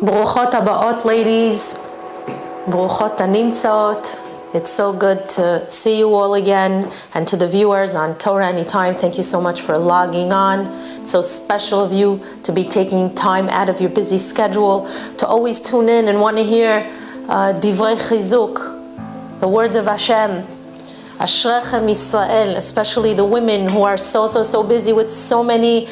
Bruchot habaot, ladies. Bruchot hanimtzaot. It's so good to see you all again, and to the viewers on Torah Anytime, thank you so much for logging on. It's so special of you to be taking time out of your busy schedule to always tune in and want to hear divrei chizuk, the words of Hashem. Ashrechem Yisrael, especially the women who are so busy with so many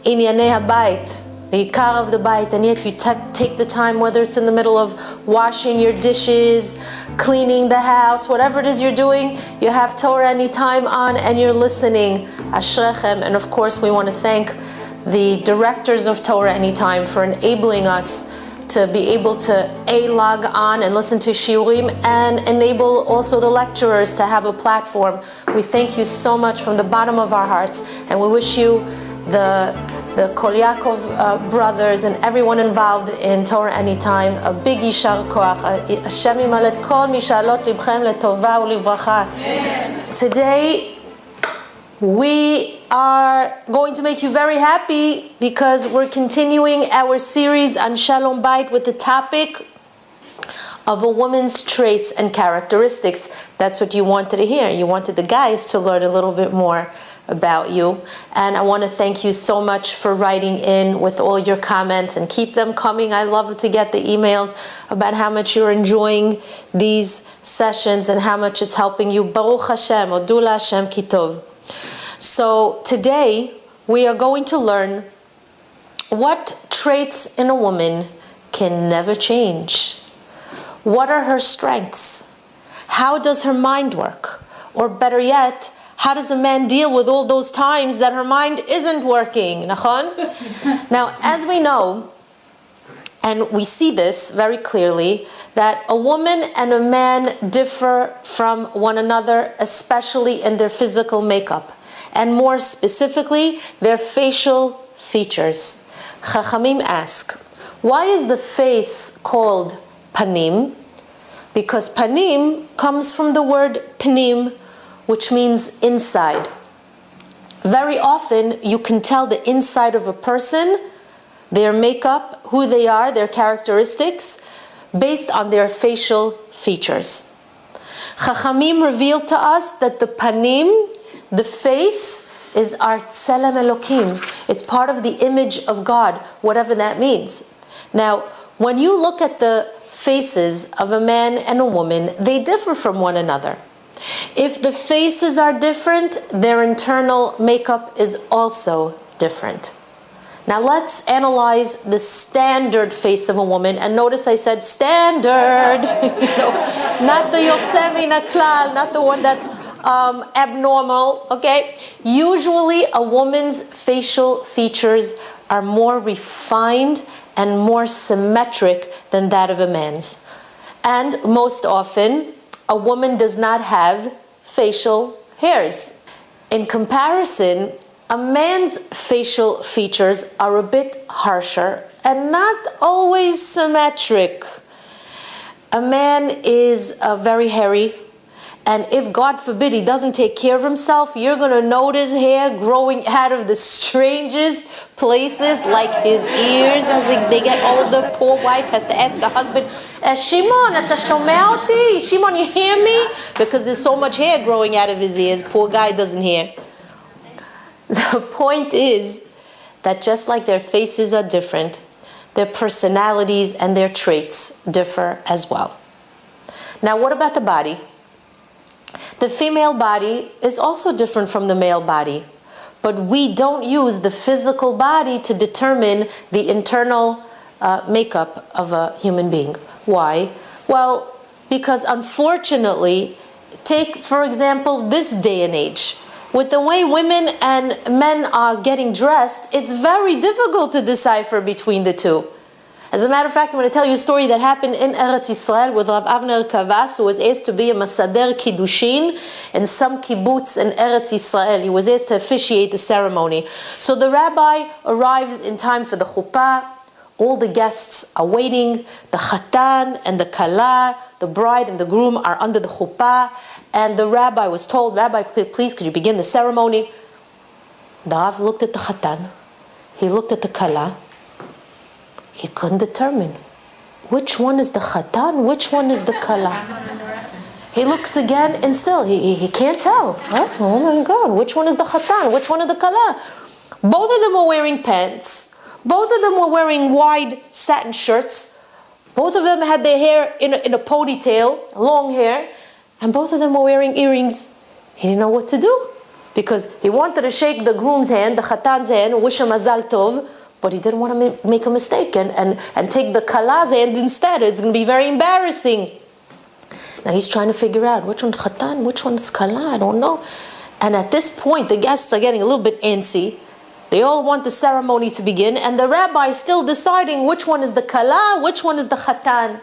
inyanei habayit, the ikar of the bayit, and yet you take the time, whether it's in the middle of washing your dishes, cleaning the house, whatever it is you're doing, you have Torah Anytime on and you're listening. Ashrechem. And of course we want to thank the directors of Torah Anytime for enabling us to be able to log on and listen to shiurim, and enable also the lecturers to have a platform. We thank you so much from the bottom of our hearts, and we wish you the Kol Yaakov brothers and everyone involved in Torah Anytime a big yishar koach. Hashem yimalet kol mishalot libchem letova ulivracha. Today we are going to make you very happy because we're continuing our series on Shalom Bayit with the topic of a woman's traits and characteristics. That's what you wanted to hear. You wanted the guys to learn a little bit more about you. And I want to thank you so much for writing in with all your comments, and keep them coming. I love to get the emails about how much you're enjoying these sessions and how much it's helping you. Baruch Hashem, Odula Hashem Kitov. So today we are going to learn what traits in a woman can never change. What are her strengths? How does her mind work? Or better yet, how does a man deal with all those times that her mind isn't working? Nachon? Now, as we know, and we see this very clearly, that a woman and a man differ from one another, especially in their physical makeup, and more specifically, their facial features. Chachamim ask, why is the face called panim? Because panim comes from the word pnim, which means inside. Very often you can tell the inside of a person, their makeup, who they are, their characteristics, based on their facial features. Chachamim revealed to us that the panim, the face, is our tzelem Elokim. It's part of the image of God, whatever that means. Now, when you look at the faces of a man and a woman, they differ from one another. If the faces are different, their internal makeup is also different. Now let's analyze the standard face of a woman. And notice I said standard, not the yotze min haklal, not the one that's abnormal, okay? Usually a woman's facial features are more refined and more symmetric than that of a man's. And most often, a woman does not have facial hairs. In comparison, a man's facial features are a bit harsher and not always symmetric. A man is very hairy, and if God forbid he doesn't take care of himself, you're going to notice hair growing out of the strangest places, like his ears. As they get older, poor wife has to ask her husband, Shimon, אתה שומע אותי? Shimon, you hear me? Because there's so much hair growing out of his ears. Poor guy doesn't hear. The point is that just like their faces are different, their personalities and their traits differ as well. Now, what about the body? The female body is also different from the male body, but we don't use the physical body to determine the internal makeup of a human being. Why? Well, because unfortunately, take for example this day and age. With the way women and men are getting dressed, it's very difficult to decipher between the two. As a matter of fact, I'm going to tell you a story that happened in Eretz Yisrael with Rav Avner Kavas, who was asked to be a Masader Kiddushin in some kibbutz in Eretz Yisrael. He was asked to officiate the ceremony. So the rabbi arrives in time for the chuppah. All the guests are waiting. The chatan and the kala, the bride and the groom, are under the chuppah. And the rabbi was told, Rabbi, please, could you begin the ceremony? The Rav looked at the chatan. He looked at the kala. he couldn't determine which one is the Khatan, which one is the Kala. He looks again and still he can't tell. What? Oh my God, which one is the Khatan, which one is the Kala? Both of them were wearing pants. Both of them were wearing wide satin shirts. Both of them had their hair in a ponytail, long hair. And both of them were wearing earrings. He didn't know what to do. Because he wanted to shake the groom's hand, the Khatan's hand, wish him Mazal Tov. But he didn't want to make a mistake and take the Kala's hand instead. It's going to be very embarrassing. Now he's trying to figure out which one's Khatan, which one's Kala, I don't know. And at this point, the guests are getting a little bit antsy. They all want the ceremony to begin, and the rabbi is still deciding which one is the Kala, which one is the Khatan.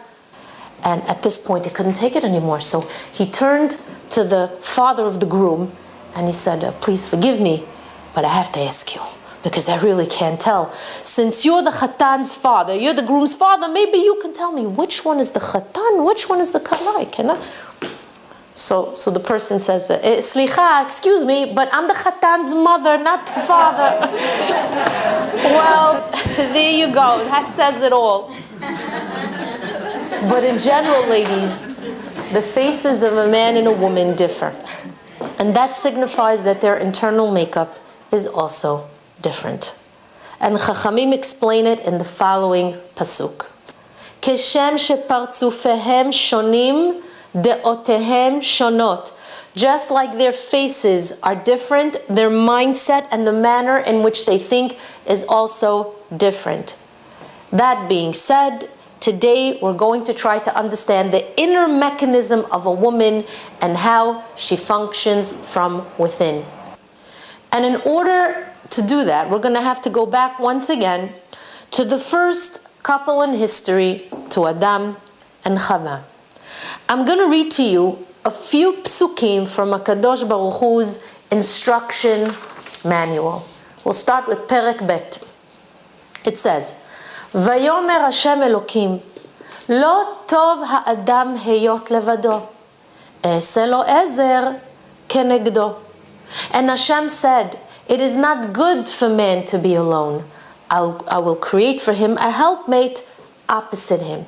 And at this point, he couldn't take it anymore. So he turned to the father of the groom, and he said, please forgive me, but I have to ask you, because I really can't tell. Since you're the Khatan's father, you're the groom's father, maybe you can tell me which one is the Khatan, which one is the Kala. I cannot. So the person says, Slicha, excuse me, but I'm the Khatan's mother, not the father. Well, there you go. That says it all. But in general, ladies, the faces of a man and a woman differ. And that signifies that their internal makeup is also different. And Chachamim explain it in the following pasuk. Keshem shepartzufehem shonim de'otehem shonot. Just like their faces are different, their mindset and the manner in which they think is also different. That being said, today we're going to try to understand the inner mechanism of a woman and how she functions from within. And in order to do that, we're going to have to go back once again to the first couple in history, to Adam and Chava. I'm going to read to you a few psukim from HaKadosh Baruch Hu's instruction manual. We'll start with Perek Bet. It says, Vayomer Hashem Elokim, Lo tov ha'adam heyot levado, E'aseh lo ezer kenegdo. And Hashem said, it is not good for man to be alone. I will create for him a helpmate opposite him.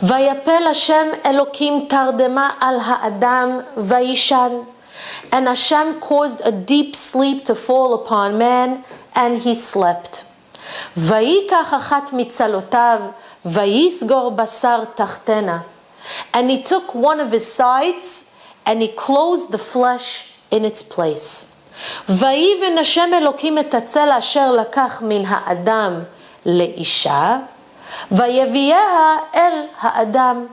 Vayapel Hashem Elokim tardema al ha'adam vayishan. And Hashem caused a deep sleep to fall upon man, and he slept. Vayikach achat mitzalotav vayisgor basar tachtena. And he took one of his sides, and he closed the flesh in its place. Vayiven Hashem Elokim et hatzel asher lakach min ha'adam leisha. Vayaviyeha el ha'adam.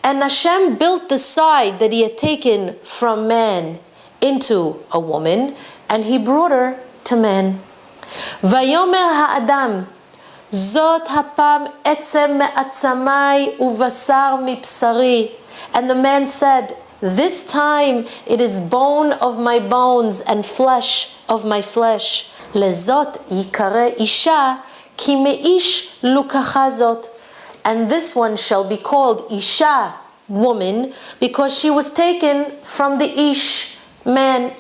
And Hashem built the side that he had taken from man into a woman, and he brought her to man. Vayomer ha'adam, Zot hapam etzem me'atzamai uvasar mipsari. And the man said, this time it is bone of my bones and flesh of my flesh. Lezot yikare isha ki meish lukachazot. And this one shall be called Isha, woman, because she was taken from the Ish, man.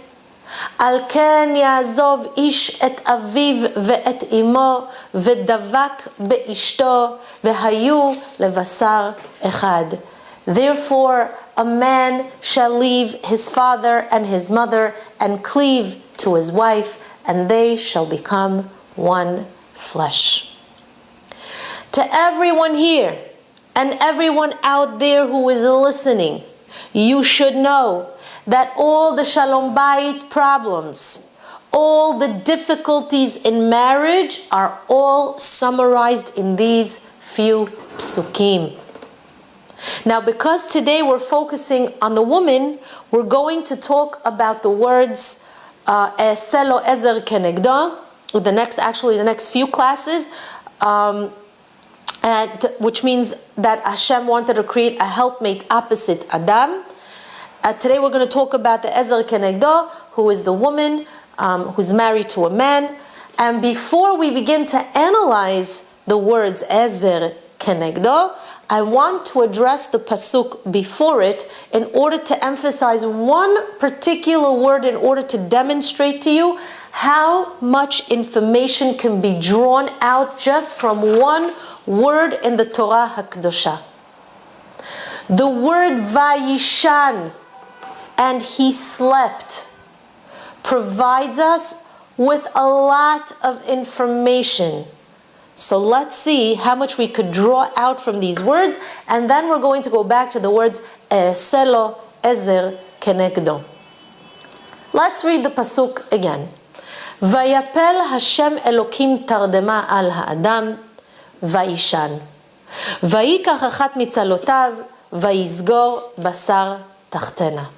Al ken ya'azov ish et aviv ve'et imo ve'davak be'ishto ve'hayu levasar echad. Therefore, a man shall leave his father and his mother and cleave to his wife, and they shall become one flesh. To everyone here and everyone out there who is listening, you should know that all the Shalom Bayit problems, all the difficulties in marriage are all summarized in these few psukim. Now, because today we're focusing on the woman, we're going to talk about the words E'aseh lo ezer kenegdo, the next few classes, which means that Hashem wanted to create a helpmate opposite Adam. Today we're going to talk about the ezer kenegdo, who is the woman who's married to a man. And before we begin to analyze the words ezer kenegdo, I want to address the pasuk before it in order to emphasize one particular word, in order to demonstrate to you how much information can be drawn out just from one word in the Torah HaKadosha. The word Vayishan, and he slept, provides us with a lot of information. So let's see how much we could draw out from these words, and then we're going to go back to the words Selo Ezer Kenegdo. Let's read the pasuk again. Vayapel Hashem Elokim tardema al ha'adam vayishan. Vayikach achat mitzalotav vayizgor basar tachtena.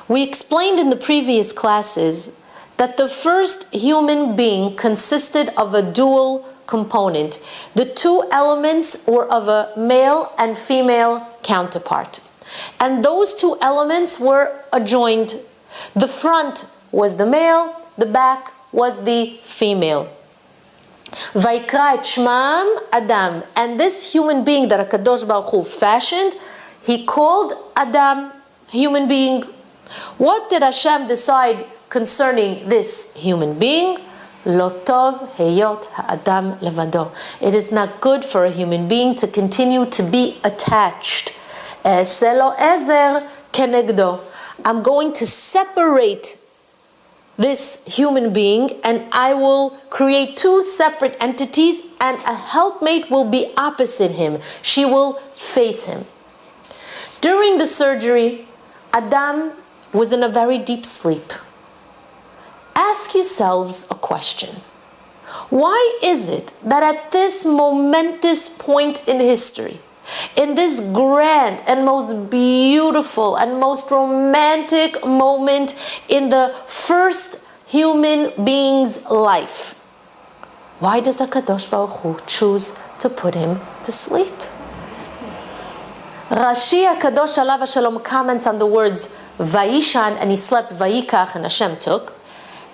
We explained in the previous classes that the first human being consisted of a dual component. The two elements were of a male and female counterpart. And those two elements were adjoined. The front was the male, the back was the female. Vaikra et shmam Adam. And this human being that HaKadosh Baruch Hu fashioned, he called Adam, human being. What did Hashem decide concerning this human being? Lo tov heyot ha'adam levado. It is not good for a human being to continue to be attached. Selo ezer kenegdo. I'm going to separate this human being, and I will create two separate entities, and a helpmate will be opposite him. She will face him. During the surgery, Adam was in a very deep sleep. Ask yourselves a question. Why is it that at this momentous point in history, in this grand and most beautiful and most romantic moment in the first human being's life, why does HaKadosh Baruch Hu choose to put him to sleep? Rashi HaKadosh Alav HaShalom comments on the words Vayishan, and he slept, Vayikach, and Hashem took.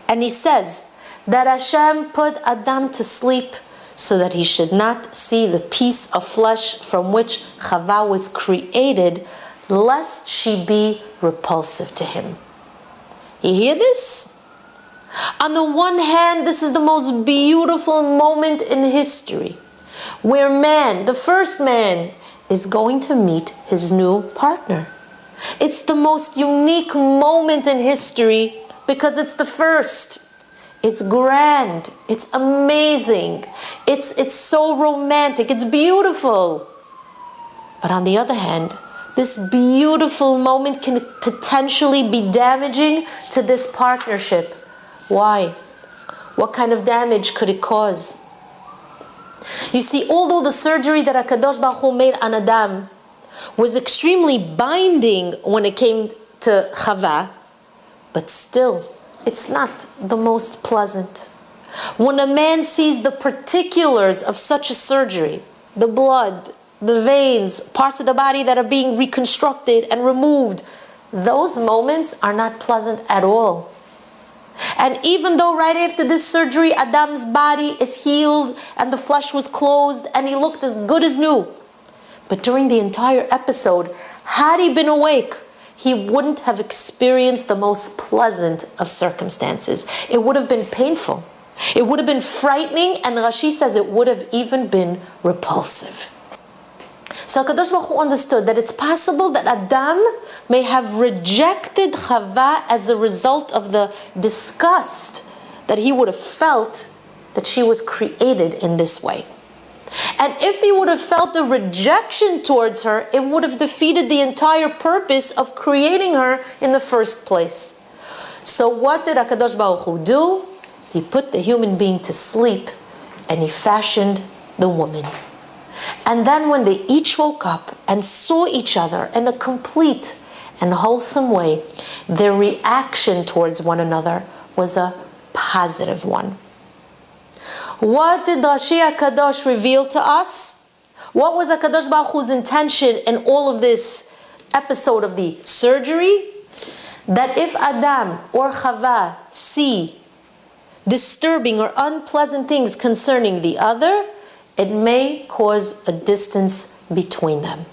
And he says that Hashem put Adam to sleep so that he should not see the piece of flesh from which Chava was created, lest she be repulsive to him. You hear this? On the one hand, this is the most beautiful moment in history, where man, the first man, is going to meet his new partner. It's the most unique moment in history because it's the first. It's grand. It's amazing. It's so romantic. It's beautiful. But on the other hand, this beautiful moment can potentially be damaging to this partnership. Why? What kind of damage could it cause? You see, although the surgery that HaKadosh Baruch Hu made on Adam was extremely binding when it came to Chava, but still, it's not the most pleasant. When a man sees the particulars of such a surgery, the blood, the veins, parts of the body that are being reconstructed and removed, those moments are not pleasant at all. And even though right after this surgery, Adam's body is healed and the flesh was closed and he looked as good as new, but during the entire episode, had he been awake, he wouldn't have experienced the most pleasant of circumstances. It would have been painful. It would have been frightening, and Rashi says it would have even been repulsive. So HaKadosh Baruch Hu understood that it's possible that Adam may have rejected Chava as a result of the disgust that he would have felt that she was created in this way. And if he would have felt a rejection towards her, it would have defeated the entire purpose of creating her in the first place. So what did HaKadosh Baruch Hu do? He put the human being to sleep and he fashioned the woman. And then when they each woke up and saw each other in a complete and wholesome way, their reaction towards one another was a positive one. What did Rashi HaKadosh reveal to us? What was HaKadosh Baruch Hu's intention in all of this episode of the surgery? That if Adam or Chava see disturbing or unpleasant things concerning the other, it may cause a distance between them.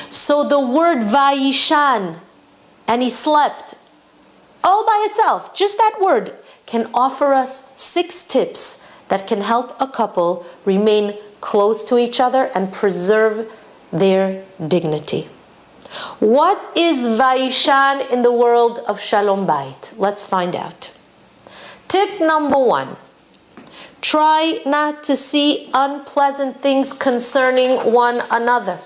So the word Vayishan, and he slept, all by itself, just that word, can offer us 6 tips that can help a couple remain close to each other and preserve their dignity. What is Vaishan in the world of Shalom Bayit? Let's find out. Tip number 1. Try not to see unpleasant things concerning one another.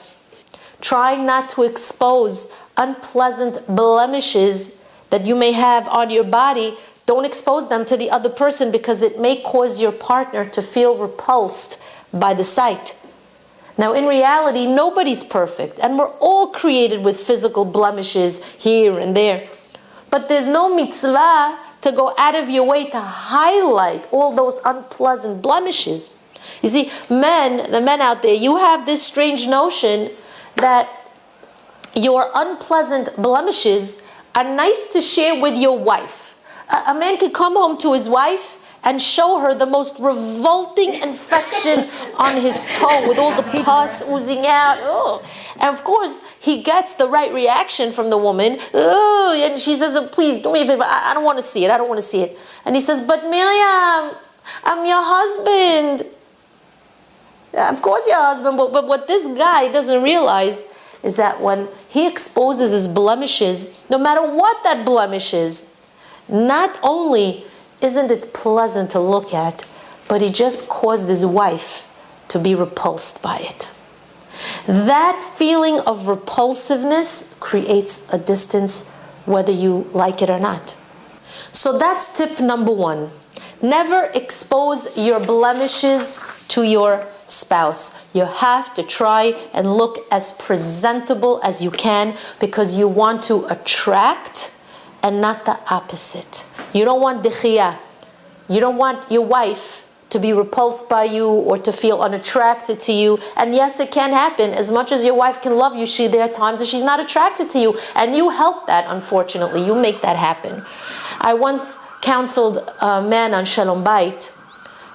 Try not to expose unpleasant blemishes that you may have on your body. Don't expose them to the other person because it may cause your partner to feel repulsed by the sight. Now, in reality, nobody's perfect, and we're all created with physical blemishes here and there. But there's no mitzvah to go out of your way to highlight all those unpleasant blemishes. You see, the men out there, you have this strange notion that your unpleasant blemishes are nice to share with your wife. A man could come home to his wife and show her the most revolting infection on his toe with all the pus oozing out. Oh. And of course, he gets the right reaction from the woman. Oh, and she says, please, do me a favor. I don't want to see it. I don't want to see it. And he says, but Miriam, I'm your husband. Of course you're your husband, but what this guy doesn't realize is that when he exposes his blemishes, no matter what that blemish is, not only isn't it pleasant to look at, but he just caused his wife to be repulsed by it. That feeling of repulsiveness creates a distance whether you like it or not. So that's tip number 1. Never expose your blemishes to your spouse. You have to try and look as presentable as you can because you want to attract and not the opposite. You don't want dikhiyah. You don't want your wife to be repulsed by you or to feel unattracted to you. And yes, it can happen. As much as your wife can love you, there are times that she's not attracted to you. And you help that, unfortunately. You make that happen. I once counseled a man on Shalom Bayit,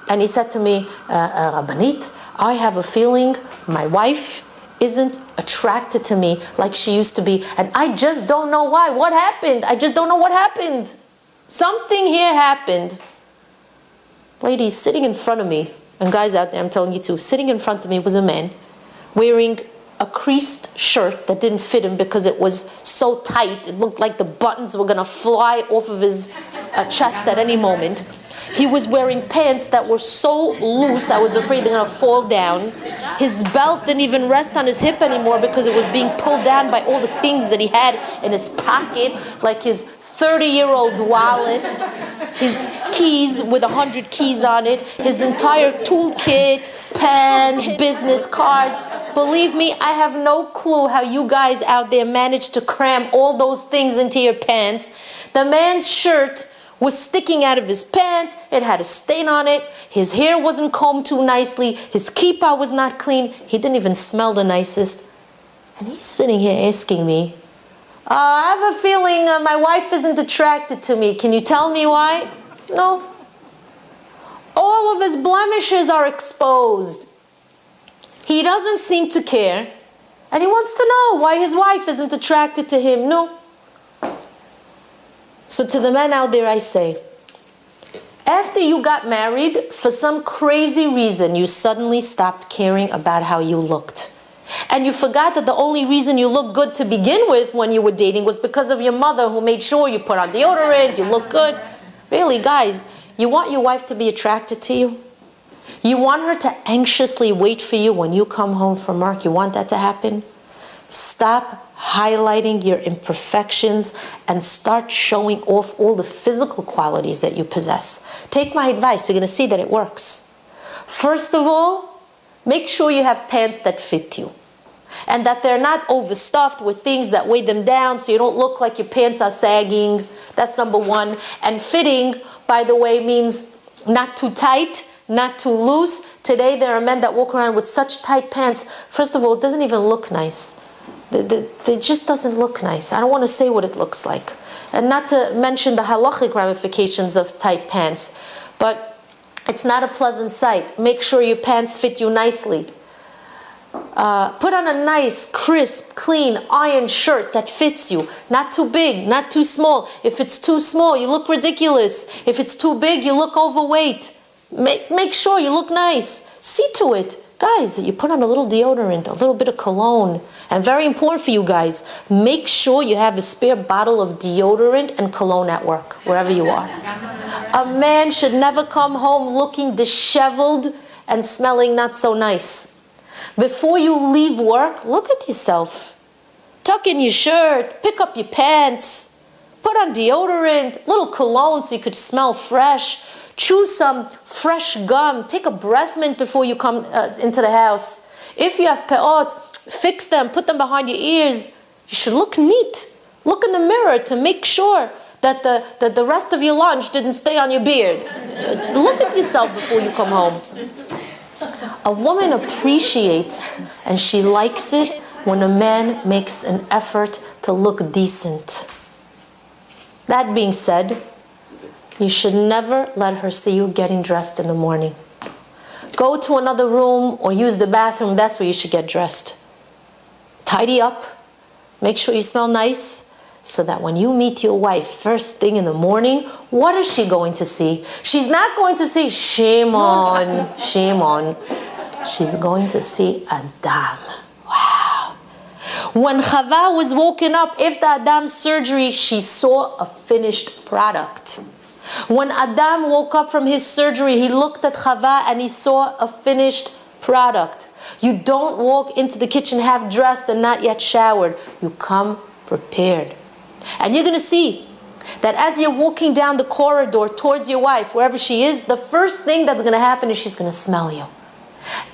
and he said to me, Rabanit, I have a feeling my wife isn't attracted to me like she used to be, and I just don't know why. What happened? I just don't know what happened. Something here happened. Ladies, sitting in front of me, and guys out there, I'm telling you too, sitting in front of me was a man wearing a creased shirt that didn't fit him because it was so tight. It looked like the buttons were going to fly off of his chest at any moment. He was wearing pants that were so loose, I was afraid they're going to fall down. His belt didn't even rest on his hip anymore because it was being pulled down by all the things that he had in his pocket, like his 30-year-old wallet, his keys with 100 keys on it, his entire toolkit, pens, business cards. Believe me, I have no clue how you guys out there managed to cram all those things into your pants. The man's shirt was sticking out of his pants. It had a stain on it. His hair wasn't combed too nicely. His kippah was not clean. He didn't even smell the nicest. And he's sitting here asking me, I have a feeling my wife isn't attracted to me. Can you tell me why? No. All of his blemishes are exposed. He doesn't seem to care. And he wants to know why his wife isn't attracted to him. No. So to the men out there, I say, after you got married, for some crazy reason, you suddenly stopped caring about how you looked. And you forgot that the only reason you looked good to begin with when you were dating was because of your mother who made sure you put on deodorant, you look good. Really, guys, you want your wife to be attracted to you? You want her to anxiously wait for you when you come home from work? You want that to happen? Stop highlighting your imperfections and start showing off all the physical qualities that you possess. Take my advice. You're going to see that it works. First of all, make sure you have pants that fit you and that they're not overstuffed with things that weigh them down so you don't look like your pants are sagging. That's number 1. And fitting, by the way, means not too tight, not too loose. Today there are men that walk around with such tight pants. First of all, it doesn't even look nice. It just doesn't look nice. I don't want to say what it looks like. And not to mention the halachic ramifications of tight pants. But it's not a pleasant sight. Make sure your pants fit you nicely. Put on a nice, crisp, clean, iron shirt that fits you. Not too big, not too small. If it's too small, you look ridiculous. If it's too big, you look overweight. Make sure you look nice. See to it. Guys, that you put on a little deodorant, a little bit of cologne. And very important for you guys, make sure you have a spare bottle of deodorant and cologne at work, wherever you are. A man should never come home looking disheveled and smelling not so nice. Before you leave work, look at yourself. Tuck in your shirt, pick up your pants, put on deodorant, little cologne so you could smell fresh. Chew some fresh gum. Take a breath mint before you come into the house. If you have peot, fix them, put them behind your ears. You should look neat. Look in the mirror to make sure that the rest of your lunch didn't stay on your beard. Look at yourself before you come home. A woman appreciates and she likes it when a man makes an effort to look decent. That being said, you should never let her see you getting dressed in the morning. Go to another room or use the bathroom. That's where you should get dressed. Tidy up. Make sure you smell nice so that when you meet your wife first thing in the morning, what is she going to see? She's not going to see shame on, shame on. She's going to see Adam. Wow. When Chava was woken up after Adam's surgery, she saw a finished product. When Adam woke up from his surgery, he looked at Chava and he saw a finished product. You don't walk into the kitchen half dressed and not yet showered. You come prepared. And you're going to see that as you're walking down the corridor towards your wife, wherever she is, the first thing that's going to happen is she's going to smell you.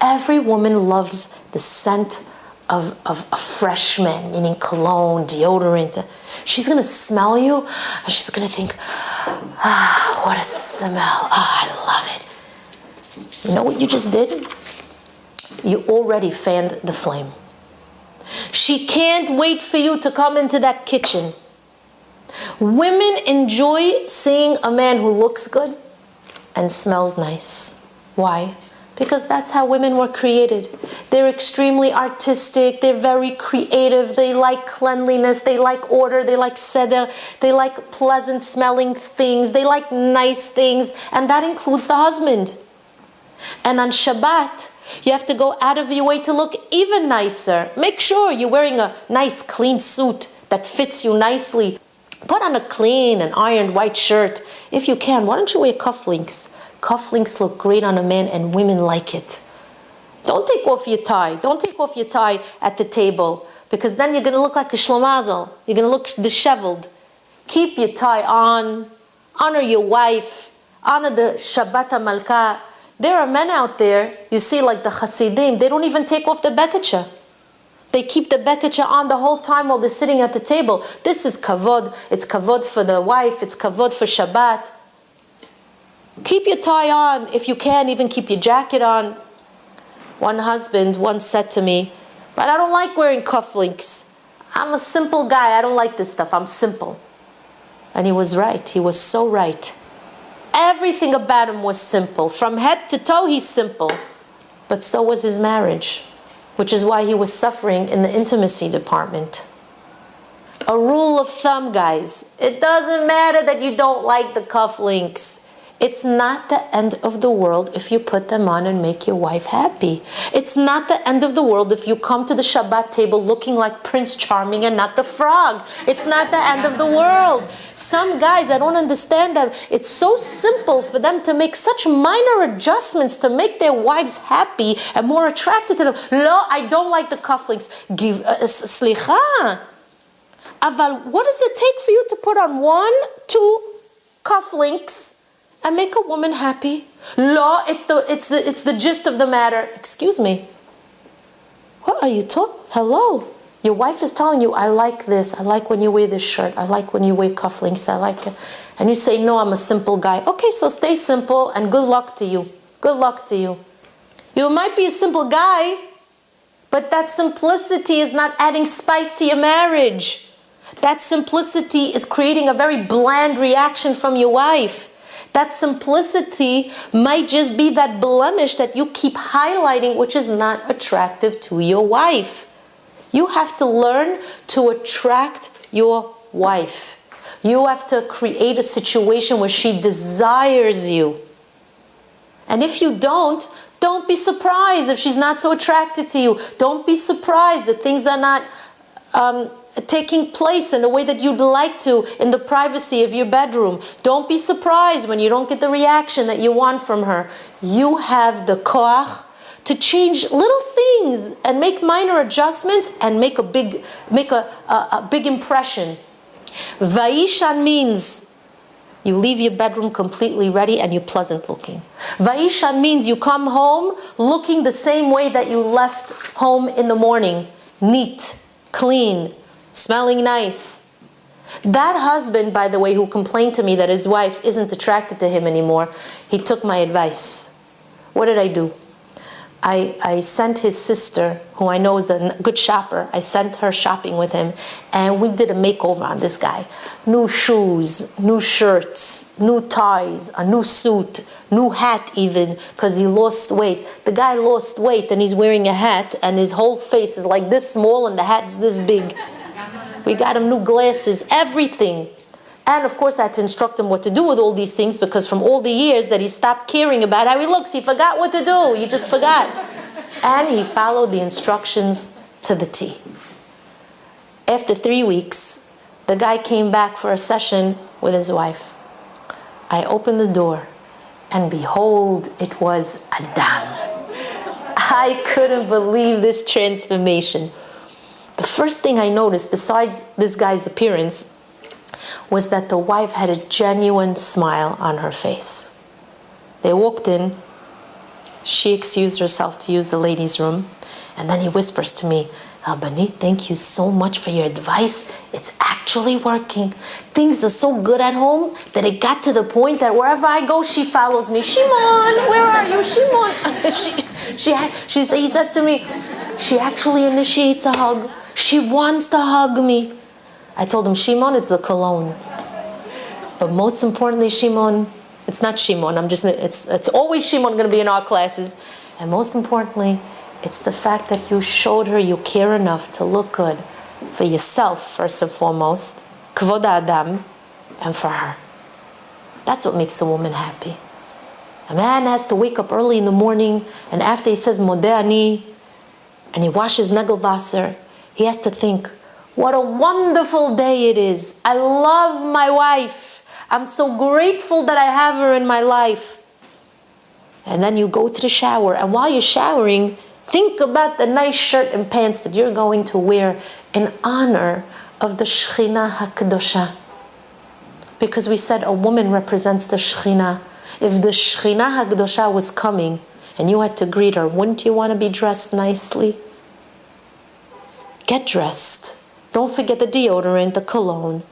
Every woman loves the scent of a fresh man, meaning cologne, deodorant. She's going to smell you and she's going to think, ah, what a smell. Ah, I love it. You know what you just did? You already fanned the flame. She can't wait for you to come into that kitchen. Women enjoy seeing a man who looks good and smells nice. Why? Because that's how women were created. They're extremely artistic, they're very creative, they like cleanliness, they like order, they like seder, they like pleasant smelling things, they like nice things, and that includes the husband. And on Shabbat, you have to go out of your way to look even nicer. Make sure you're wearing a nice clean suit that fits you nicely. Put on a clean and ironed white shirt. If you can, why don't you wear cufflinks? Cufflinks look great on a man and women like it. Don't take off your tie. Don't take off your tie at the table because then you're going to look like a shlomazel. You're going to look disheveled. Keep your tie on. Honor your wife. Honor the Shabbat HaMalkah. There are men out there, you see like the Hasidim, they don't even take off the beketcha. They keep the beketcha on the whole time while they're sitting at the table. This is kavod. It's kavod for the wife. It's kavod for Shabbat. Keep your tie on. If you can, even keep your jacket on. One husband once said to me, but I don't like wearing cufflinks. I'm a simple guy. I don't like this stuff. I'm simple. And he was right. He was so right. Everything about him was simple. From head to toe, he's simple. But so was his marriage, which is why he was suffering in the intimacy department. A rule of thumb, guys. It doesn't matter that you don't like the cufflinks. It's not the end of the world if you put them on and make your wife happy. It's not the end of the world if you come to the Shabbat table looking like Prince Charming and not the frog. It's not the end of the world. Some guys, I don't understand that. It's so simple for them to make such minor adjustments to make their wives happy and more attracted to them. No, I don't like the cufflinks. Slicha. Aval, what does it take for you to put on 1, 2 cufflinks and make a woman happy? Law, it's the gist of the matter. Excuse me. What are you talking? Hello. Your wife is telling you, I like this. I like when you wear this shirt. I like when you wear cufflinks. I like it. And you say, no, I'm a simple guy. Okay, so stay simple and good luck to you. Good luck to you. You might be a simple guy, but that simplicity is not adding spice to your marriage. That simplicity is creating a very bland reaction from your wife. That simplicity might just be that blemish that you keep highlighting, which is not attractive to your wife. You have to learn to attract your wife. You have to create a situation where she desires you. And if you don't be surprised if she's not so attracted to you. Don't be surprised that things are not taking place in the way that you'd like to in the privacy of your bedroom. Don't be surprised when you don't get the reaction that you want from her. You have the koach to change little things and make minor adjustments and make a big impression. Vayishan means you leave your bedroom completely ready and you're pleasant looking. Vayishan means you come home looking the same way that you left home in the morning. Neat, clean, smelling nice. That husband, by the way, who complained to me that his wife isn't attracted to him anymore, he took my advice. What did I do? I sent his sister, who I know is a good shopper, I sent her shopping with him, and we did a makeover on this guy. New shoes, new shirts, new ties, a new suit, new hat even, because he lost weight. The guy lost weight and he's wearing a hat and his whole face is like this small and the hat's this big. We got him new glasses, everything. And of course I had to instruct him what to do with all these things, because from all the years that he stopped caring about how he looks, he forgot what to do. He just forgot. And he followed the instructions to the T. After 3 weeks, the guy came back for a session with his wife. I opened the door, and behold, it was Adam. I couldn't believe this transformation. The first thing I noticed, besides this guy's appearance, was that the wife had a genuine smile on her face. They walked in. She excused herself to use the ladies' room. And then he whispers to me, Rabanit, thank you so much for your advice. It's actually working. Things are so good at home that it got to the point that wherever I go, she follows me. Shimon, where are you? Shimon. He said to me, she actually initiates a hug. She wants to hug me. I told him, Shimon, it's the cologne. But most importantly, Shimon, it's not Shimon. It's always Shimon going to be in our classes. And most importantly, it's the fact that you showed her you care enough to look good for yourself, first and foremost, Kvod Adam, and for her. That's what makes a woman happy. A man has to wake up early in the morning, and after he says Modeh Ani, and he washes Negelwasser, he has to think, what a wonderful day it is. I love my wife. I'm so grateful that I have her in my life. And then you go to the shower, and while you're showering, think about the nice shirt and pants that you're going to wear in honor of the Shekhinah HaKadosha. Because we said a woman represents the Shekhinah. If the Shekhinah HaKadosha was coming and you had to greet her, wouldn't you want to be dressed nicely? Get dressed. Don't forget the deodorant, the cologne.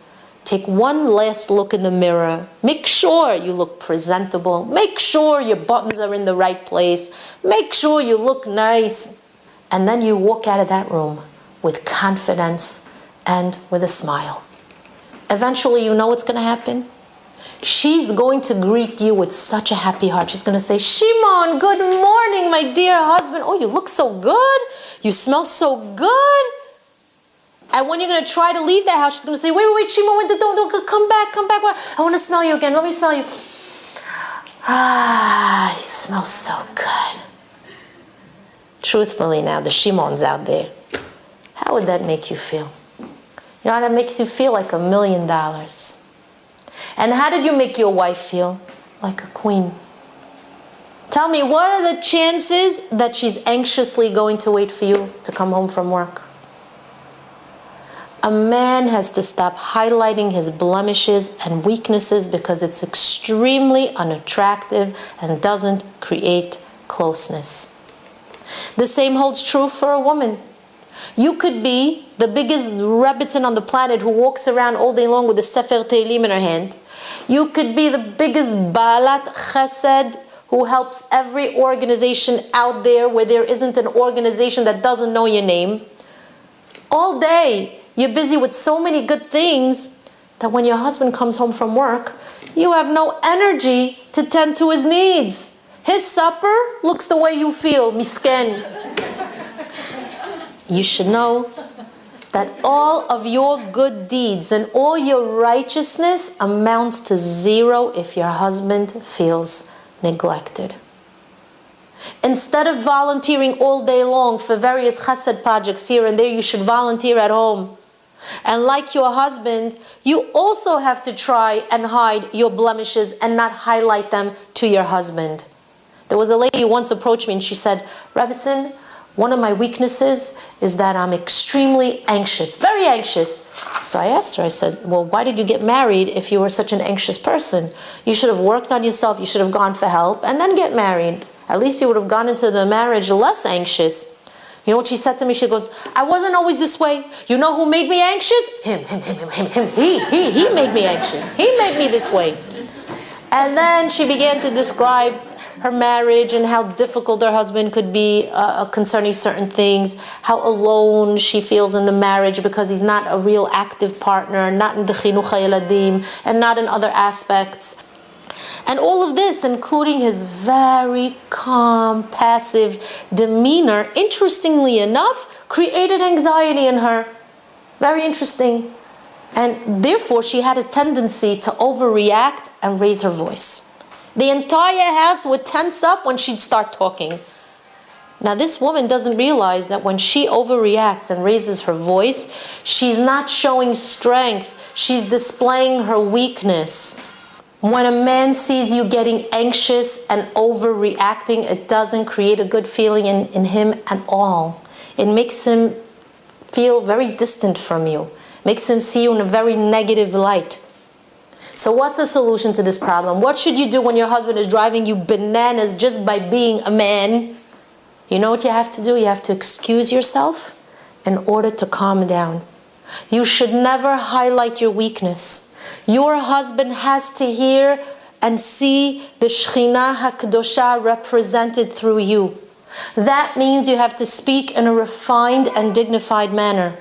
Take one last look in the mirror. Make sure you look presentable. Make sure your buttons are in the right place. Make sure you look nice. And then you walk out of that room with confidence and with a smile. Eventually, you know what's going to happen? She's going to greet you with such a happy heart. She's going to say, Shimon, good morning, my dear husband. Oh, you look so good. You smell so good. And when you're going to try to leave that house, she's going to say, wait, Shimon, don't, come back. I want to smell you again. Let me smell you. Ah, you smell so good. Truthfully now, the Shimons out there, how would that make you feel? You know how that makes you feel? Like $1 million. And how did you make your wife feel? Like a queen. Tell me, what are the chances that she's anxiously going to wait for you to come home from work? A man has to stop highlighting his blemishes and weaknesses because it's extremely unattractive and doesn't create closeness. The same holds true for a woman. You could be the biggest rebbitzin on the planet who walks around all day long with a Sefer Tehillim in her hand. You could be the biggest Baalat Chesed who helps every organization out there where there isn't an organization that doesn't know your name. All day, you're busy with so many good things that when your husband comes home from work, you have no energy to tend to his needs. His supper looks the way you feel, misken. You should know that all of your good deeds and all your righteousness amounts to zero if your husband feels neglected. Instead of volunteering all day long for various chesed projects here and there, you should volunteer at home. And like your husband, you also have to try and hide your blemishes and not highlight them to your husband. There was a lady who once approached me and she said, Rebbitzin, one of my weaknesses is that I'm extremely anxious, very anxious. So I asked her, I said, well, why did you get married if you were such an anxious person? You should have worked on yourself, you should have gone for help, and then get married. At least you would have gone into the marriage less anxious. You know what she said to me? She goes, I wasn't always this way. You know who made me anxious? Him. He made me anxious. He made me this way. And then she began to describe her marriage and how difficult her husband could be concerning certain things, how alone she feels in the marriage because he's not a real active partner, not in the chinuch hayeladim, and not in other aspects. And all of this, including his very calm, passive demeanor, interestingly enough, created anxiety in her. Very interesting. And therefore, she had a tendency to overreact and raise her voice. The entire house would tense up when she'd start talking. Now, this woman doesn't realize that when she overreacts and raises her voice, she's not showing strength. She's displaying her weakness. When a man sees you getting anxious and overreacting, it doesn't create a good feeling in him at all. It makes him feel very distant from you. Makes him see you in a very negative light. So what's the solution to this problem? What should you do when your husband is driving you bananas just by being a man? You know what you have to do? You have to excuse yourself in order to calm down. You should never highlight your weakness. Your husband has to hear and see the Shekhinah HaKadosha represented through you. That means you have to speak in a refined and dignified manner.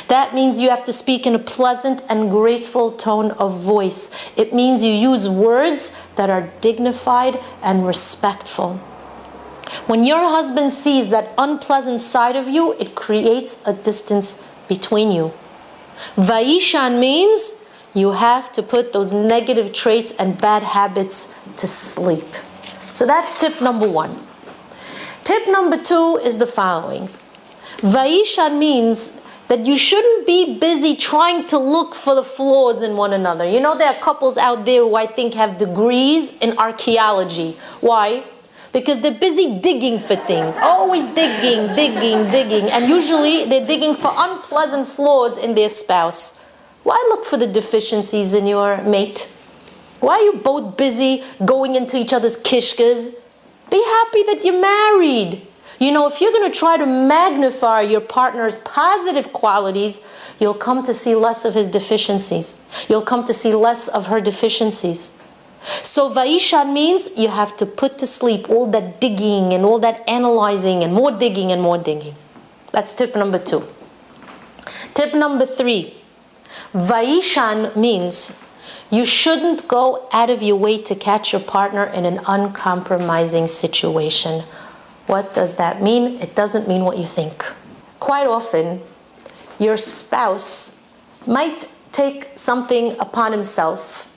That means you have to speak in a pleasant and graceful tone of voice. It means you use words that are dignified and respectful. When your husband sees that unpleasant side of you, it creates a distance between you. Vayishan means you have to put those negative traits and bad habits to sleep. So that's tip number 1. Tip number 2 is the following. Vayishan means that you shouldn't be busy trying to look for the flaws in one another. You know, there are couples out there who I think have degrees in archaeology. Why? Because they're busy digging for things. Always digging. And usually they're digging for unpleasant flaws in their spouse. Why look for the deficiencies in your mate? Why are you both busy going into each other's kishkas? Be happy that you're married. You know, if you're going to try to magnify your partner's positive qualities, you'll come to see less of his deficiencies. You'll come to see less of her deficiencies. So Vayishan means you have to put to sleep all that digging and all that analyzing and more digging and more digging. That's tip number 2. Tip number 3. Vayishan means you shouldn't go out of your way to catch your partner in an uncompromising situation. What does that mean? It doesn't mean what you think. Quite often, your spouse might take something upon himself,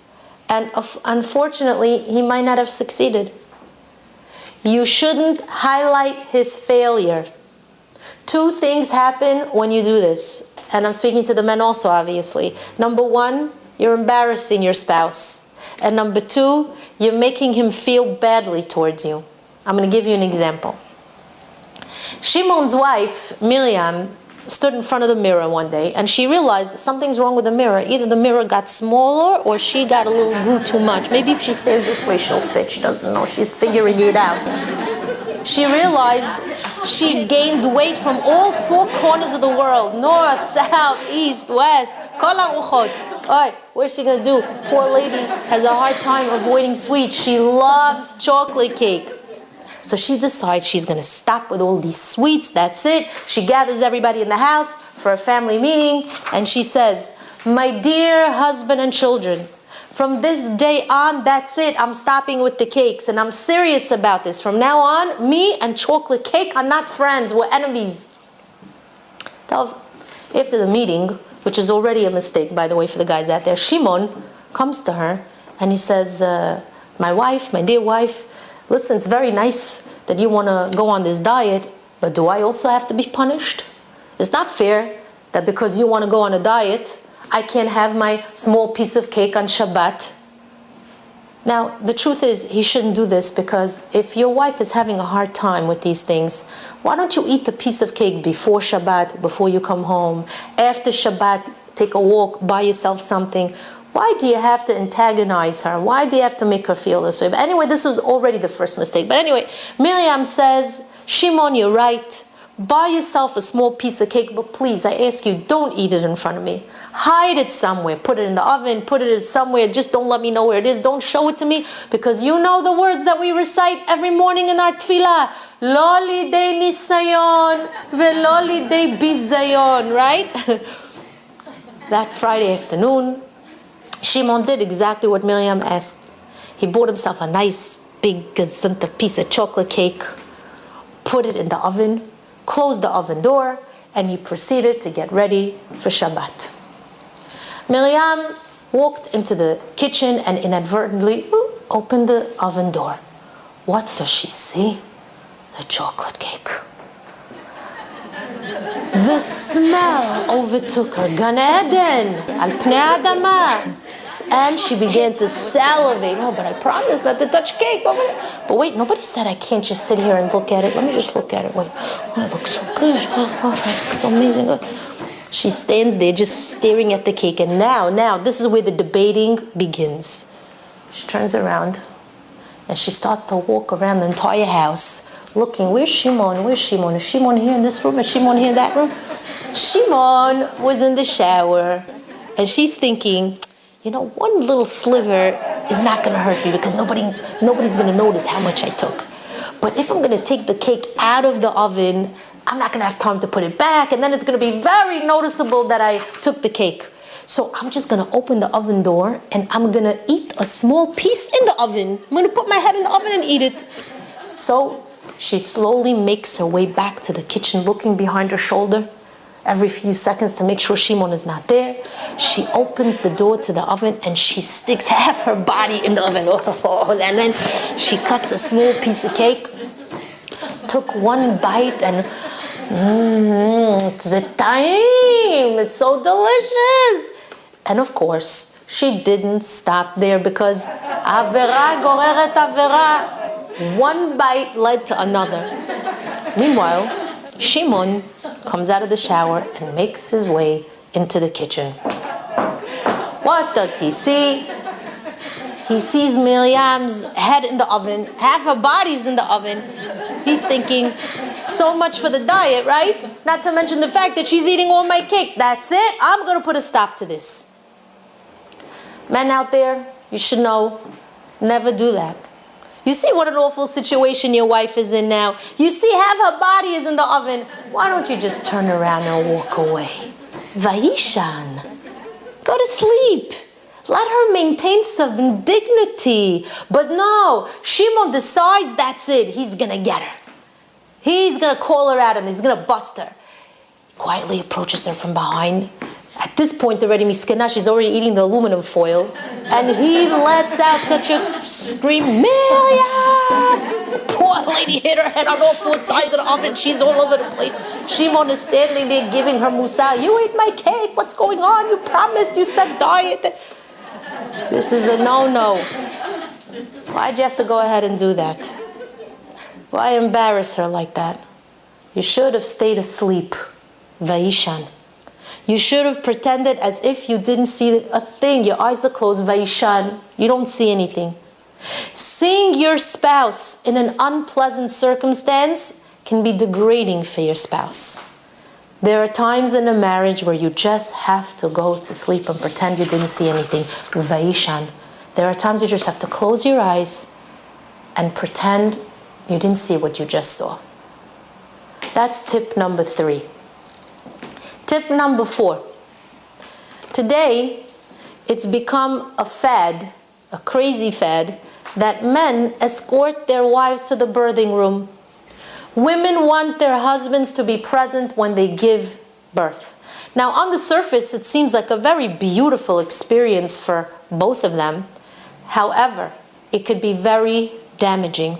and unfortunately, he might not have succeeded. You shouldn't highlight his failure. 2 things happen when you do this. And I'm speaking to the men also, obviously. Number 1, you're embarrassing your spouse. And number 2, you're making him feel badly towards you. I'm going to give you an example. Shimon's wife, Miriam, stood in front of the mirror one day and she realized something's wrong with the mirror. Either the mirror got smaller or she got a little grew too much. Maybe if she stands this way, she'll fit. She doesn't know. She's figuring it out. She realized she gained weight from all 4 corners of the world. North, south, east, west. Kol haruchot. Alright, what's she gonna do? Poor lady has a hard time avoiding sweets. She loves chocolate cake. So she decides she's going to stop with all these sweets. That's it. She gathers everybody in the house for a family meeting. And she says, my dear husband and children, from this day on, that's it. I'm stopping with the cakes. And I'm serious about this. From now on, me and chocolate cake are not friends. We're enemies. After the meeting, which is already a mistake, by the way, for the guys out there, Shimon comes to her and he says, my wife, my dear wife, listen, it's very nice that you want to go on this diet, but do I also have to be punished? It's not fair that because you want to go on a diet, I can't have my small piece of cake on Shabbat. Now, the truth is, he shouldn't do this, because if your wife is having a hard time with these things, why don't you eat the piece of cake before Shabbat, before you come home? After Shabbat, take a walk, buy yourself something. Why do you have to antagonize her? Why do you have to make her feel this way? But anyway, this was already the first mistake. But anyway, Miriam says, Shimon, you're right. Buy yourself a small piece of cake, but please, I ask you, don't eat it in front of me. Hide it somewhere. Put it in the oven. Put it somewhere. Just don't let me know where it is. Don't show it to me, because you know the words that we recite every morning in our tefillah. Lo lidei nisayon velo lidei bizayon, right? That Friday afternoon, Shimon did exactly what Miriam asked. He bought himself a nice big gazanta piece of chocolate cake, put it in the oven, closed the oven door, and he proceeded to get ready for Shabbat. Miriam walked into the kitchen and inadvertently opened the oven door. What does she see? The chocolate cake. The smell overtook her. Gan Eden, al pnei adama. And she began to salivate. Oh, but I promised not to touch cake. But wait, nobody said I can't just sit here and look at it. Let me just look at it. Wait, oh, it looks so good. Oh, it's so amazing. She stands there just staring at the cake. And now, this is where the debating begins. She turns around and she starts to walk around the entire house looking. Where's Shimon? Where's Shimon? Is Shimon here in this room? Is Shimon here in that room? Shimon was in the shower. And she's thinking, you know, one little sliver is not going to hurt me, because nobody's going to notice how much I took. But if I'm going to take the cake out of the oven, I'm not going to have time to put it back, and then it's going to be very noticeable that I took the cake. So I'm just going to open the oven door, and I'm going to eat a small piece in the oven. I'm going to put my head in the oven and eat it. So she slowly makes her way back to the kitchen, looking behind her shoulder every few seconds to make sure Shimon is not there. She opens the door to the oven and she sticks half her body in the oven. And then she cuts a small piece of cake, took one bite, and it's a time. It's so delicious. And of course, she didn't stop there, because avera goreret avera. One bite led to another. Meanwhile, Shimon comes out of the shower and makes his way into the kitchen. What does he see? He sees Miriam's head in the oven, half her body's in the oven. He's thinking, so much for the diet, right? Not to mention the fact that she's eating all my cake. That's it. I'm going to put a stop to this. Men out there, you should know, never do that. You see what an awful situation your wife is in now. You see half her body is in the oven. Why don't you just turn around and walk away? Vayishan. Go to sleep. Let her maintain some dignity. But no, Shimon decides that's it. He's going to get her. He's going to call her out and he's going to bust her. Quietly approaches her from behind. At this point already, Miskena, she's already eating the aluminum foil. And he lets out such a scream, Miriam! Poor lady hit her head on all four sides of the oven. She's all over the place. Shimon is standing there giving her musa. You ate my cake. What's going on? You promised. You said diet. This is a no-no. Why'd you have to go ahead and do that? Why embarrass her like that? You should have stayed asleep. Vayishan. You should have pretended as if you didn't see a thing. Your eyes are closed. Vayishan. You don't see anything. Seeing your spouse in an unpleasant circumstance can be degrading for your spouse. There are times in a marriage where you just have to go to sleep and pretend you didn't see anything. Vayishan. There are times you just have to close your eyes and pretend you didn't see what you just saw. That's tip number 3. Tip number 4. Today, it's become a fad, a crazy fad, that men escort their wives to the birthing room. Women want their husbands to be present when they give birth. Now, on the surface, it seems like a very beautiful experience for both of them. However, it could be very damaging.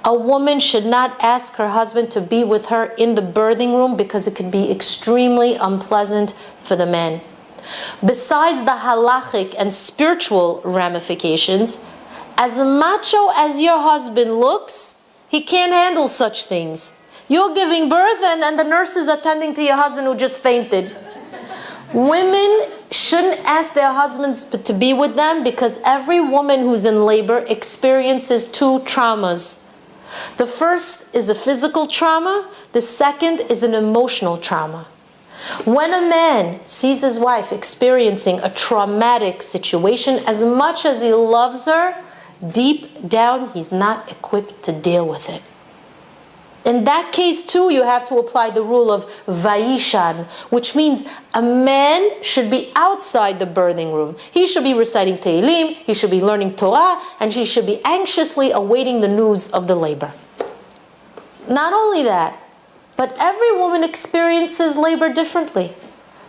A woman should not ask her husband to be with her in the birthing room because it could be extremely unpleasant for the man. Besides the halachic and spiritual ramifications, as macho as your husband looks, he can't handle such things. You're giving birth and the nurse is attending to your husband who just fainted. Women shouldn't ask their husbands to be with them because every woman who's in labor experiences two traumas. The first is a physical trauma. The second is an emotional trauma. When a man sees his wife experiencing a traumatic situation, as much as he loves her, deep down he's not equipped to deal with it. In that case too, you have to apply the rule of Vayishan, which means a man should be outside the birthing room. He should be reciting Tehillim, he should be learning Torah, and he should be anxiously awaiting the news of the labor. Not only that, but every woman experiences labor differently.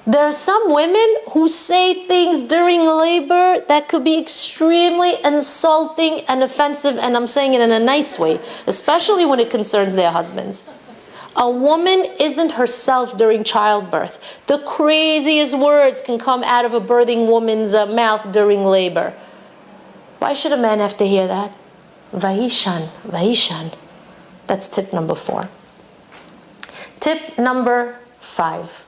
There are some women who say things during labor that could be extremely insulting and offensive, and I'm saying it in a nice way, especially when it concerns their husbands. A woman isn't herself during childbirth. The craziest words can come out of a birthing woman's mouth during labor. Why should a man have to hear that? Vayishan, Vayishan. That's tip number 4. Tip number 5.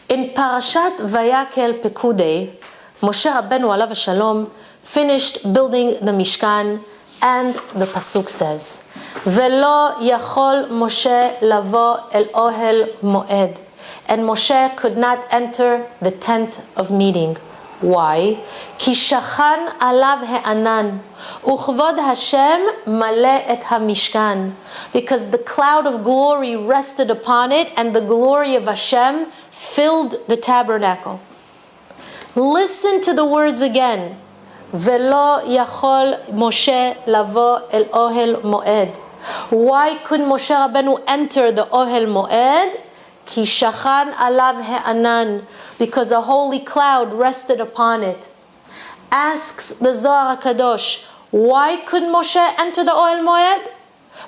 In Parashat Vayakel Pekudei, Moshe Rabbeinu alav hashalom finished building the Mishkan, and the pasuk says, "Velo yachol Moshe lavo el ohel moed," and Moshe could not enter the tent of meeting. Why? Ki shachan alav he'anan uchvod Hashem maleh et hamishkan, because the cloud of glory rested upon it and the glory of Hashem filled the tabernacle. Listen to the words again. Velo yachol Moshe lavo el ohel moed. Why couldn't Moshe Rabbeinu enter the ohel moed? Ki shachan alav he'anan, because a holy cloud rested upon it. Asks the Zohar HaKadosh, why couldn't Moshe enter the ohel moed?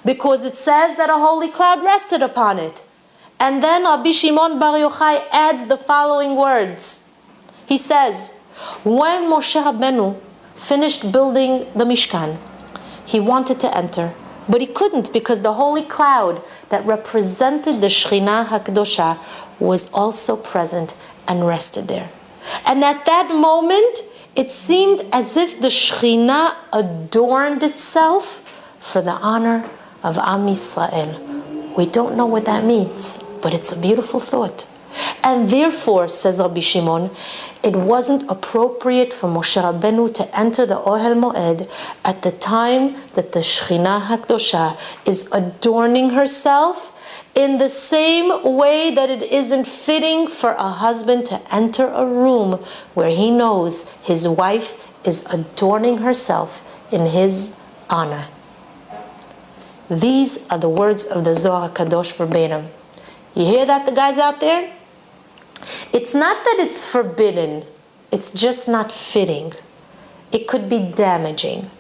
Because it says that a holy cloud rested upon it. And then Rabbi Shimon Bar Yochai adds the following words. He says, when Moshe Rabbeinu finished building the Mishkan, he wanted to enter, but he couldn't because the holy cloud that represented the Shekhinah HaKadosha was also present and rested there. And at that moment, it seemed as if the Shekhinah adorned itself for the honor of Am Yisrael. We don't know what that means, but it's a beautiful thought. And therefore, says Rabbi Shimon, it wasn't appropriate for Moshe Rabbeinu to enter the Ohel Moed at the time that the Shekhinah HaKadosha is adorning herself, in the same way that it isn't fitting for a husband to enter a room where he knows his wife is adorning herself in his honor. These are the words of the Zohar HaKadosh verbatim. You hear that, the guys out there? It's not that it's forbidden, it's just not fitting. It could be damaging.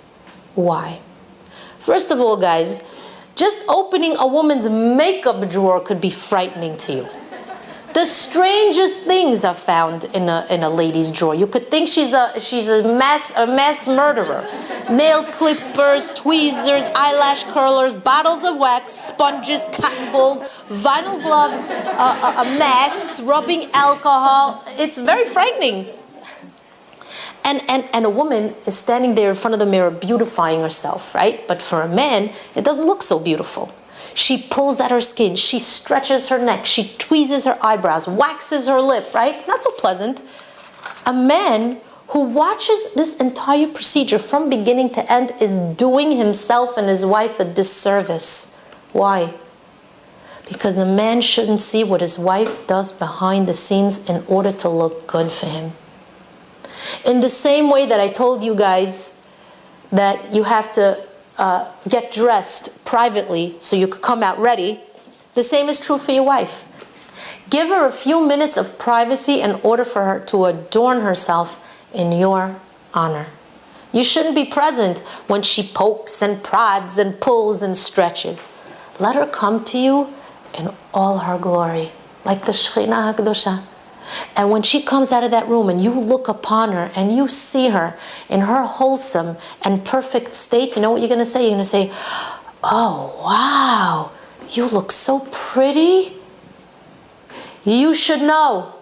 Why? First of all, guys, just opening a woman's makeup drawer could be frightening to you. The strangest things are found in a lady's drawer. You could think she's a mass murderer. Nail clippers, tweezers, eyelash curlers, bottles of wax, sponges, cotton balls, vinyl gloves, masks, rubbing alcohol. It's very frightening. And a woman is standing there in front of the mirror beautifying herself, right? But for a man, it doesn't look so beautiful. She pulls at her skin, she stretches her neck, she tweezes her eyebrows, waxes her lip, right? It's not so pleasant. A man who watches this entire procedure from beginning to end is doing himself and his wife a disservice. Why? Because a man shouldn't see what his wife does behind the scenes in order to look good for him. In the same way that I told you guys that you have to get dressed privately so you could come out ready, the same is true for your wife. Give her a few minutes of privacy in order for her to adorn herself in your honor. You shouldn't be present when she pokes and prods and pulls and stretches. Let her come to you in all her glory, like the Shekhinah HaKadosha. And when she comes out of that room and you look upon her and you see her in her wholesome and perfect state, you know what you're going to say? You're going to say, oh, wow, you look so pretty. You should know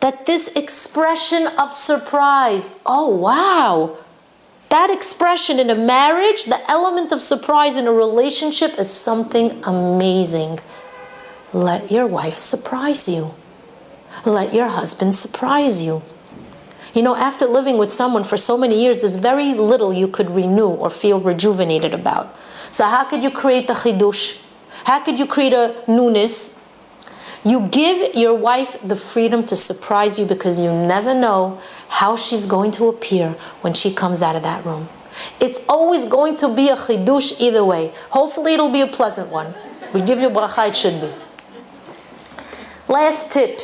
that this expression of surprise, oh, wow, that expression in a marriage, the element of surprise in a relationship is something amazing. Let your wife surprise you. Let your husband surprise you. You know, after living with someone for so many years, there's very little you could renew or feel rejuvenated about. So how could you create the chidush? How could you create a newness? You give your wife the freedom to surprise you because you never know how she's going to appear when she comes out of that room. It's always going to be a chidush either way. Hopefully it'll be a pleasant one. We give you bracha, it should be. Last tip.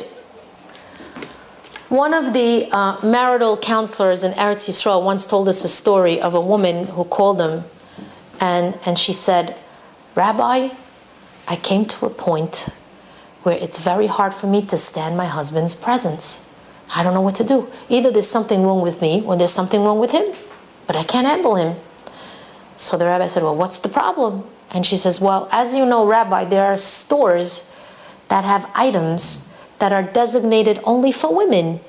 One of the marital counselors in Eretz Yisrael once told us a story of a woman who called him and she said, Rabbi, I came to a point where it's very hard for me to stand my husband's presence. I don't know what to do. Either there's something wrong with me or there's something wrong with him, but I can't handle him. So the rabbi said, well, what's the problem? And she says, well, as you know, Rabbi, there are stores that have items that are designated only for women.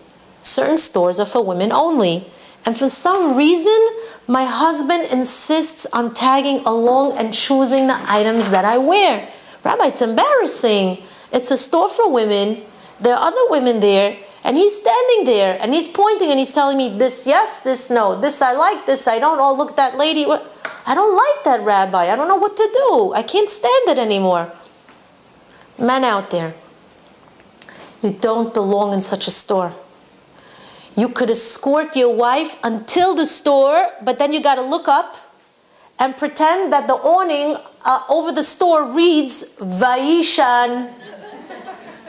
Certain stores are for women only. And for some reason, my husband insists on tagging along and choosing the items that I wear. Rabbi, it's embarrassing. It's a store for women. There are other women there. And he's standing there and he's pointing and he's telling me this yes, this no. This I like, this I don't. Oh, look, that lady. I don't like that, Rabbi. I don't know what to do. I can't stand it anymore. Men out there, you don't belong in such a store. You could escort your wife until the store, but then you got to look up and pretend that the awning over the store reads Vayishan.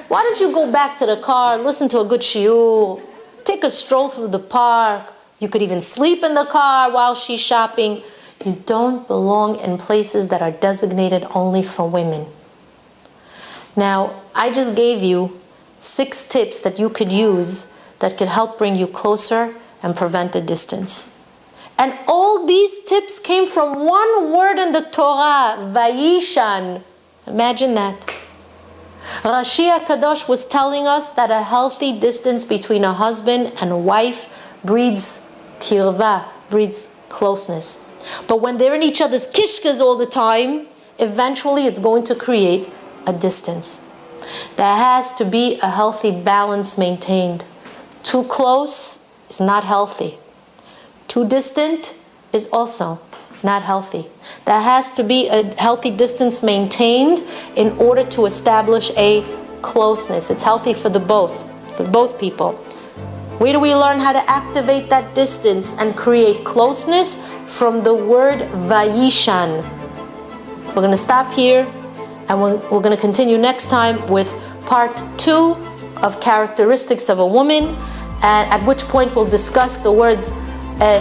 Why don't you go back to the car, listen to a good shiur, take a stroll through the park. You could even sleep in the car while she's shopping. You don't belong in places that are designated only for women. Now, I just gave you 6 tips that you could use that could help bring you closer and prevent the distance. And all these tips came from one word in the Torah, Vayishan. Imagine that. Rashi HaKadosh was telling us that a healthy distance between a husband and a wife breeds kirva, breeds closeness. But when they're in each other's kishkas all the time, eventually it's going to create a distance. There has to be a healthy balance maintained. Too close is not healthy. Too distant is also not healthy. There has to be a healthy distance maintained in order to establish a closeness. It's healthy for both people. Where do we learn how to activate that distance and create closeness? From the word Vayishan. We're going to stop here and we're going to continue next time with part 2 of characteristics of a woman, and at which point we'll discuss the words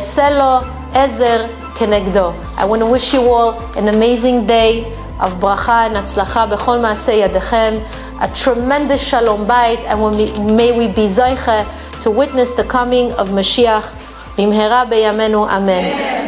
Selo, Ezer, Kenegdo. I want to wish you all an amazing day of bracha and atzlacha bechol maaseh yadechem, a tremendous shalom bayit, and may we be zoiche to witness the coming of Mashiach. Bimhera beyamenu, amen.